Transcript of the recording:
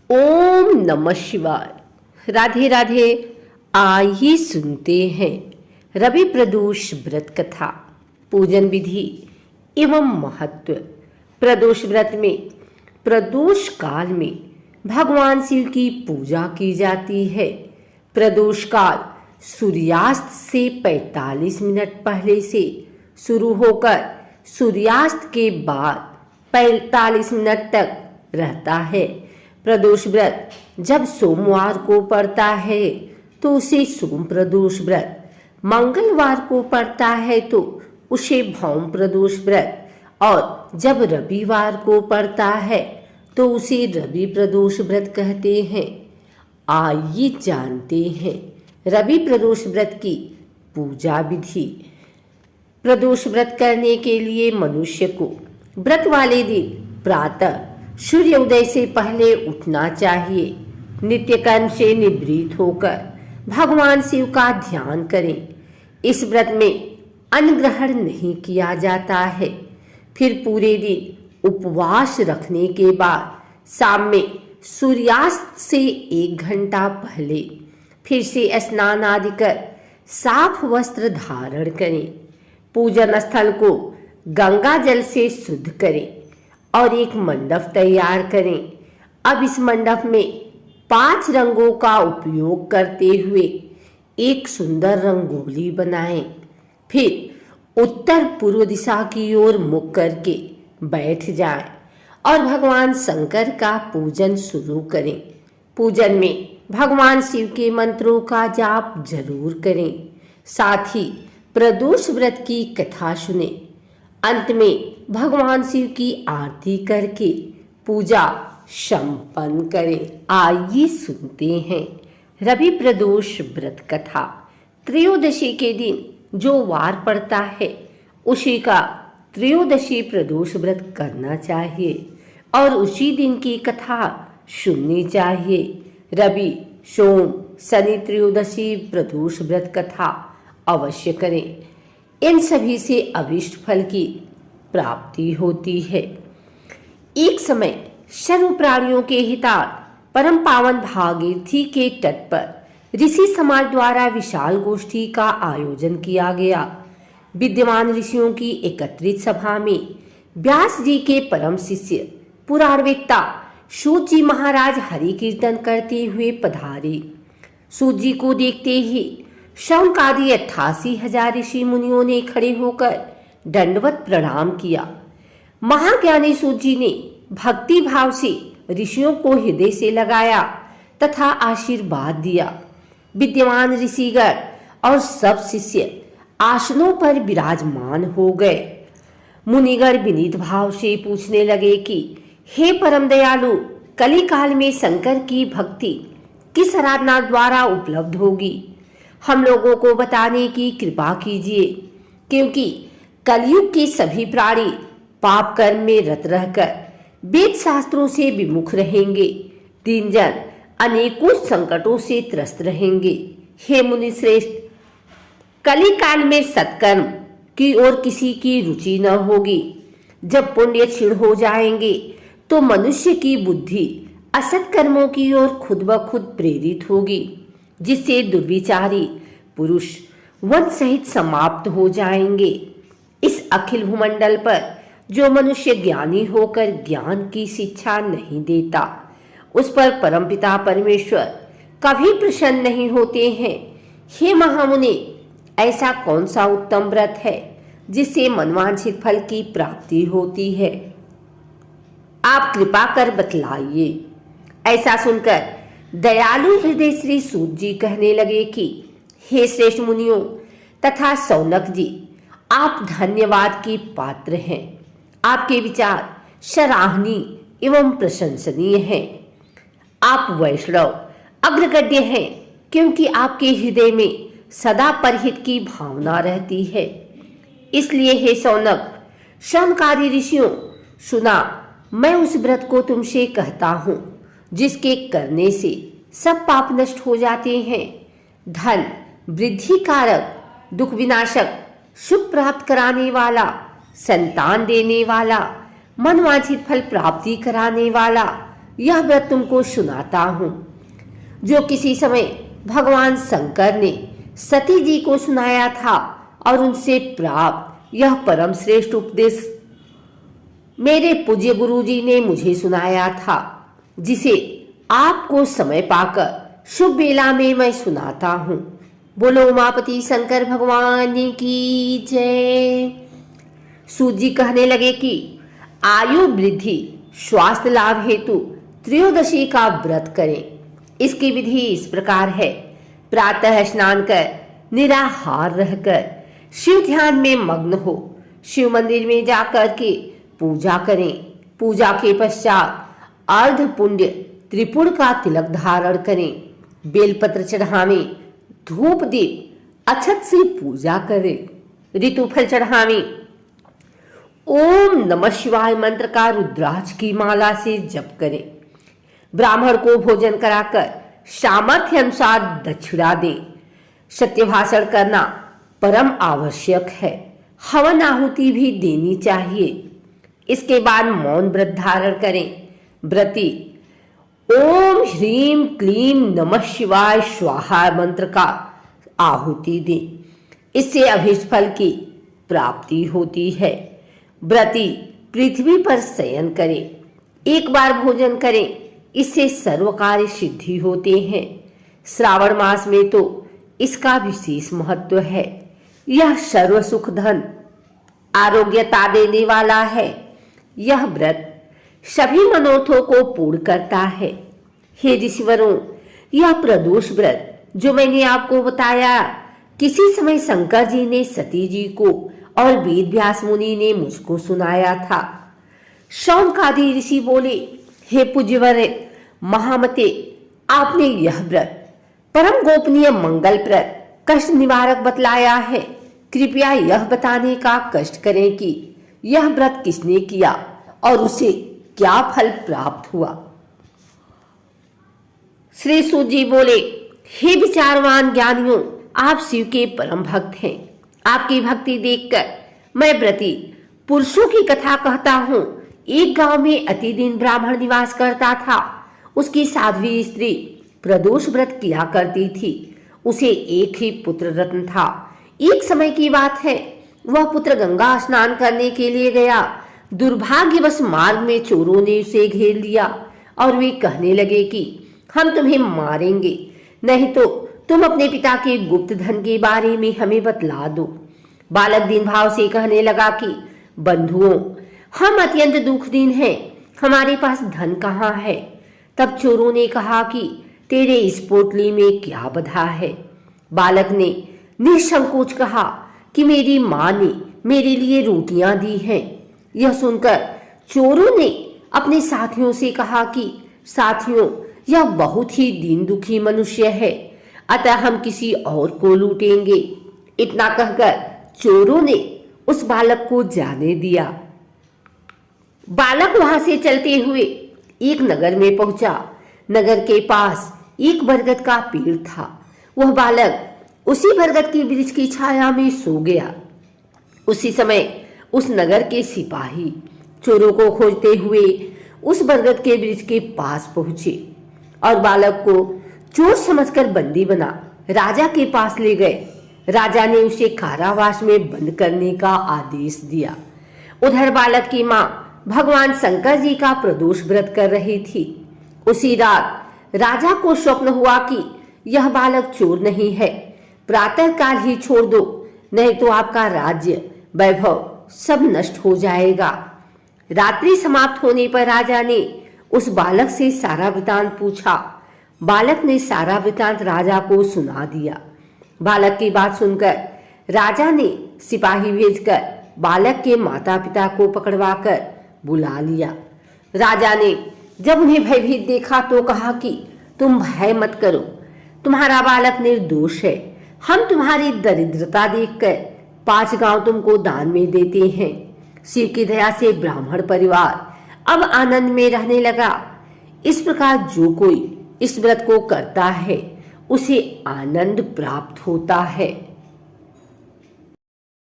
ओम नमः शिवाय। राधे राधे। आइए सुनते हैं रवि प्रदोष व्रत कथा, पूजन विधि एवं महत्व। प्रदोष व्रत में प्रदोष काल में भगवान शिव की पूजा की जाती है। प्रदोष काल सूर्यास्त से 45 मिनट पहले से शुरू होकर सूर्यास्त के बाद 45 मिनट तक रहता है। प्रदोष व्रत जब सोमवार को पड़ता है तो उसे सोम प्रदोष व्रत, मंगलवार को पड़ता है तो उसे भौम प्रदोष व्रत, और जब रविवार को पड़ता है तो उसे रवि प्रदोष व्रत कहते हैं। आइए जानते हैं रवि प्रदोष व्रत की पूजा विधि। प्रदोष व्रत करने के लिए मनुष्य को व्रत वाले दिन प्रातः सूर्योदय से पहले उठना चाहिए। नित्य कर्म से निवृत्त होकर भगवान शिव का ध्यान करें। इस व्रत में अन्न ग्रहण नहीं किया जाता है। फिर पूरे दिन उपवास रखने के बाद शाम में सूर्यास्त से 1 घंटा पहले फिर से स्नान आदि कर साफ वस्त्र धारण करें। पूजन स्थल को गंगा जल से शुद्ध करें और एक मंडप तैयार करें। अब इस मंडप में 5 रंगों का उपयोग करते हुए एक सुंदर रंगोली बनाएं। फिर उत्तर पूर्व दिशा की ओर मुख करके बैठ जाएं और भगवान शंकर का पूजन शुरू करें। पूजन में भगवान शिव के मंत्रों का जाप जरूर करें। साथ ही प्रदोष व्रत की कथा सुने। अंत में भगवान शिव की आरती करके पूजा संपन्न करें। आइए सुनते हैं रवि प्रदोष व्रत कथा। त्रयोदशी के दिन जो वार पड़ता है उसी का त्रयोदशी प्रदोष व्रत करना चाहिए और उसी दिन की कथा सुननी चाहिए। रवि, सोम, शनि त्रयोदशी प्रदोष व्रत कथा अवश्य करें। इन सभी से अभीष्ट फल की प्राप्ति होती है। एक समय सर्व प्राणियों के हितार्थ परम पावन भागीरथी के तट पर ऋषि समाज द्वारा विशाल गोष्ठी का आयोजन किया गया। विद्यमान ऋषियों की एकत्रित सभा में व्यास जी के परम शिष्य पुराणवेत्ता सूत जी महाराज हरि कीर्तन करते हुए पधारे। सूत जी को देखते ही शौनकादि 88,000 ऋषि मुनियों ने खड़े होकर दंडवत प्रणाम किया। महाज्ञानी सूत जी ने भक्ति भाव से ऋषियों को हृदय से लगाया तथा आशीर्वाद दिया। विद्यमान ऋषिगण और सब शिष्य आसनों पर विराजमान हो गए। मुनिगण विनीत भाव से पूछने लगे कि हे परम दयालु, कली काल में शंकर की भक्ति किस आराधना द्वारा उपलब्ध होगी? हम लोगों को बताने की कृपा कीजिए, क्योंकि कलयुग के सभी प्राणी पाप कर्म में रत रहकर वेद शास्त्रों से विमुख रहेंगे। दीनजन अनेकों संकटों से त्रस्त रहेंगे। हे मुनि श्रेष्ठ, कली काल में सत्कर्म की ओर किसी की रुचि न होगी। जब पुण्य क्षीण हो जाएंगे तो मनुष्य की बुद्धि असत कर्मों की ओर खुद ब खुद प्रेरित होगी, जिससे दुर्विचारी पुरुष वन सहित समाप्त हो जाएंगे। इस अखिल भूमंडल पर जो मनुष्य ज्ञानी होकर ज्ञान की शिक्षा नहीं देता, उस पर परमपिता परमेश्वर कभी प्रसन्न नहीं होते हैं। हे महामुनि, ऐसा कौन सा उत्तम व्रत है जिससे मनवांछित फल की प्राप्ति होती है? आप कृपा कर बतलाइए। ऐसा सुनकर दयालु हृदय श्री सूत जी कहने लगे कि हे श्रेष्ठ मुनियों तथा सौनक जी, आप धन्यवाद के पात्र हैं। आपके विचार सराहनीय एवं प्रशंसनीय हैं। आप वैष्णव अग्रगण्य हैं, क्योंकि आपके हृदय में सदा परहित की भावना रहती है। इसलिए हे सौनक, शौनकादि ऋषियों, सुना, मैं उस व्रत को तुमसे कहता हूँ जिसके करने से सब पाप नष्ट हो जाते हैं। धन वृद्धि कारक, दुख विनाशक, सुख प्राप्त कराने वाला, संतान देने वाला, मनवांछित फल प्राप्ति कराने वाला, यह व्रत तुमको सुनाता हूँ, जो किसी समय भगवान शंकर ने सती जी को सुनाया था और उनसे प्राप्त यह परम श्रेष्ठ उपदेश मेरे पूज्य गुरु जी ने मुझे सुनाया था, जिसे आपको समय पाकर शुभ बेला में मैं सुनाता हूँ। बोलो उमापति शंकर भगवान की जय। सूत जी कहने लगे कि आयु वृद्धि स्वास्थ्य लाभ हेतु त्रयोदशी का व्रत करें। इसकी विधि इस प्रकार है। प्रातः स्नान कर निराहार रहकर शिव ध्यान में मग्न हो शिव मंदिर में जाकर के पूजा करें। पूजा के पश्चात अर्ध पुण्य त्रिपुर का तिलक धारण करें। बेलपत्र चढ़ावें, धूप दीप अक्षत से पूजा करें। ऋतुफल चढ़ावें। ओम नमः शिवाय मंत्र का रुद्राक्ष की माला से जप करें। ब्राह्मण को भोजन कराकर सामर्थ्य अनुसार दक्षिणा दें। सत्य भाषण करना परम आवश्यक है। हवन आहुति भी देनी चाहिए। इसके बाद मौन व्रत धारण करें। व्रती ओम ह्रीम क्लीम नमः शिवाय स्वाहा मंत्र का आहुति दें। इससे अभीष्ट फल की प्राप्ति होती है। व्रती पृथ्वी पर शयन करें। एक बार भोजन करें, इससे सर्व कार्य सिद्धि होते हैं। श्रावण मास में तो इसका विशेष महत्व है। यह सर्व सुख धन आरोग्यता देने वाला है। यह व्रत सभी मनोरथों को पूर्ण करता है। हे ऋषिवरों, यह प्रदोष व्रत जो मैंने आपको बताया, किसी समय शंकर जी ने सती जी को और वेद व्यास मुनि ने मुझको सुनाया था। शौनकादि ऋषि बोले, हे पूज्यवर महामते, आपने यह व्रत परम गोपनीय मंगलप्रद कष्ट निवारक बतलाया है। कृपया यह बताने का कष्ट करें कि यह व्रत किसने किया और उसे क्या फल प्राप्त हुआ। श्री सूत जी बोले, हे विचारवान ज्ञानियों, आप शिव के परम भक्त हैं। आपकी भक्ति देखकर मैं व्रती पुरुषों की कथा कहता हूँ। एक गांव में अतिदीन ब्राह्मण निवास करता था। उसकी साध्वी स्त्री प्रदोष व्रत किया करती थी। उसे एक ही पुत्र रत्न था। एक समय की बात है, वह पुत्र गंगा स्नान करने के लिए गया। दुर्भाग्यवश मार्ग में चोरों ने उसे घेर लिया और वे कहने लगे कि हम तुम्हें मारेंगे, नहीं तो तुम अपने पिता के गुप्त धन के बारे में हमें बतला दो। बालक दीन भाव से कहने लगा कि बंधुओं, हम अत्यंत दुखदीन हैं, हमारे पास धन कहाँ है। तब चोरों ने कहा कि तेरे इस पोटली में क्या बधा है। बालक ने निसंकोच कहा कि मेरी माँ ने मेरे लिए रोटियां दी हैं। यह सुनकर चोरों ने अपने साथियों से कहा कि साथियों, यह बहुत ही दीन दुखी मनुष्य है, अतः हम किसी और को लूटेंगे। इतना कहकर चोरों ने उस बालक को जाने दिया। बालक वहां से चलते हुए एक नगर में पहुंचा। नगर के पास एक बरगद का पेड़ था। वह बालक उसी बरगद के वृक्ष की छाया में सो गया। उसी समय उस नगर के सिपाही चोरों को खोजते हुए उस बरगद के वृक्ष के पास पहुंचे और बालक को चोर समझकर बंदी बना राजा के पास ले गए। राजा ने उसे कारावास में बंद करने का आदेश दिया। उधर बालक की माँ भगवान शंकर जी का प्रदोष व्रत कर रही थी। उसी रात राजा को स्वप्न हुआ कि यह बालक चोर नहीं है, प्रातः काल ही छोड़ दो, नहीं तो आपका राज्य वैभव सब नष्ट हो जाएगा। रात्रि समाप्त होने पर राजा ने उस बालक से सारा वृतांत पूछा। बालक ने सारा वृतांत राजा को सुना दिया। बालक की बात सुनकर राजा ने सिपाही भेजकर बालक के माता पिता को पकड़वाकर बुला लिया। राजा ने जब उन्हें भयभीत देखा तो कहा कि तुम भय मत करो, तुम्हारा बालक निर्दोष है। हम तुम्हारी दरिद्रता देखकर 5 गांव तुमको दान में देते हैं। शिव की दया से ब्राह्मण परिवार अब आनंद में रहने लगा। इस प्रकार जो कोई इस व्रत को करता है उसे आनंद प्राप्त होता है।